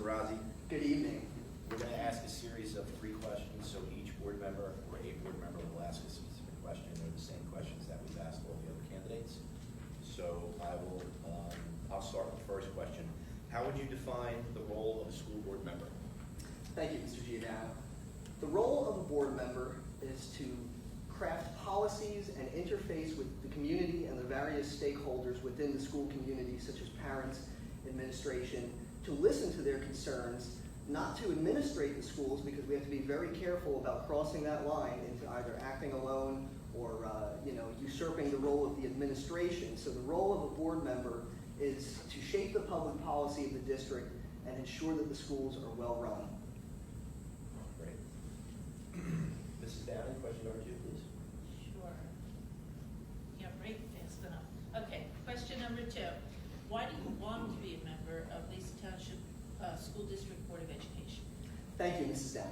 Razi. Good evening. We're going to ask a series of 3 questions, so each board member or a board member will ask a specific question. They're the same questions that we've asked all the other candidates. So I'll start with the first question. How would you define the role of a school board member? Thank you, Mr. Giordano. The role of a board member is to craft policies and interface with the community and the various stakeholders within the school community, such as parents, administration, to listen to their concerns, not to administrate the schools, because we have to be very careful about crossing that line into either acting alone or usurping the role of the administration. So the role of a board member is to shape the public policy of the district and ensure that the schools are well run. Great. Mrs. Downing, question number 2, please. Sure. Yeah, right, fast enough. Okay, question number 2. Why do you want to be a member of Lacey Township School District Board of Education? Thank you, Mrs. Downing.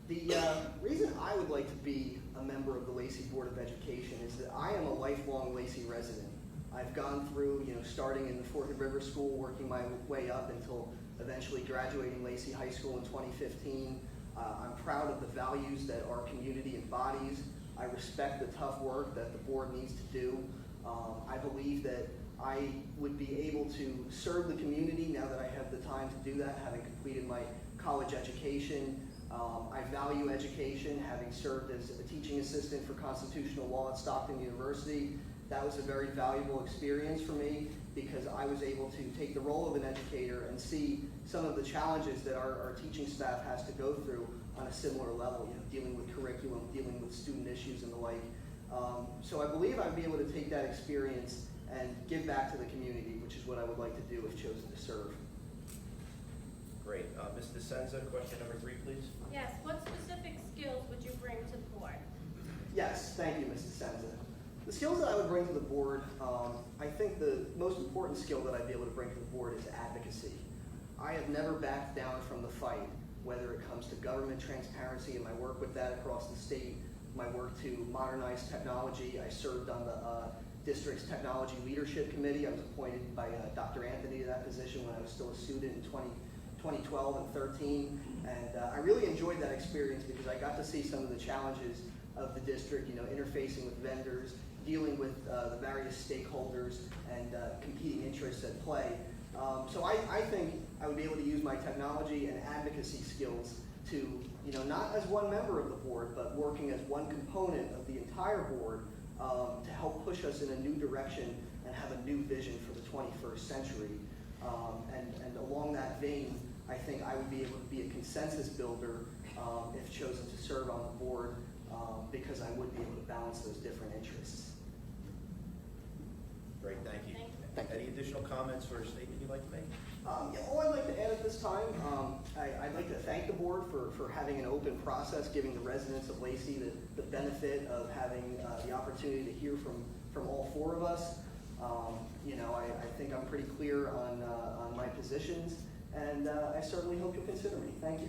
The reason I would like to be a member of the Lacey Board of Education is that I am a lifelong Lacey resident. I've gone through, starting in the Fort Hood River School, working my way up until eventually graduating Lacey High School in 2015. I'm proud of the values that our community embodies. I respect the tough work that the board needs to do. I believe that I would be able to serve the community now that I have the time to do that, having completed my college education. I value education, having served as a teaching assistant for constitutional law at Stockton University. That was a very valuable experience for me because I was able to take the role of an educator and see some of the challenges that our teaching staff has to go through on a similar level, dealing with curriculum, dealing with student issues and the like. So I believe I'd be able to take that experience and give back to the community, which is what I would like to do if chosen to serve. Great. Ms. DeSenza, question number 3, please. Yes, what specific skills would you bring to the board? Yes, thank you, Ms. DeSenza. The skills that I would bring to the board, I think the most important skill that I'd be able to bring to the board is advocacy. I have never backed down from the fight, whether it comes to government transparency and my work with that across the state, my work to modernize technology. I served on the district's technology leadership committee. I was appointed by Dr. Anthony to that position when I was still a student in 2012 and 13, and I really enjoyed that experience because I got to see some of the challenges of the district, interfacing with vendors, dealing with the various stakeholders and competing interests at play. So I think I would be able to use my technology and advocacy skills to, not as one member of the board, but working as one component of the entire board to help push us in a new direction and have a new vision for the 21st century. And along that vein, I think I would be able to be a consensus builder if chosen to serve on the board because I would be able to balance those different interests. Great, thank you. Thank you. Any additional comments or statement you'd like to make? All I'd like to add at this time, I'd like to thank the board for having an open process, giving the residents of Lacey the benefit of having the opportunity to hear from all 4 of us. I think I'm pretty clear on my positions, and I certainly hope you'll consider me. Thank you.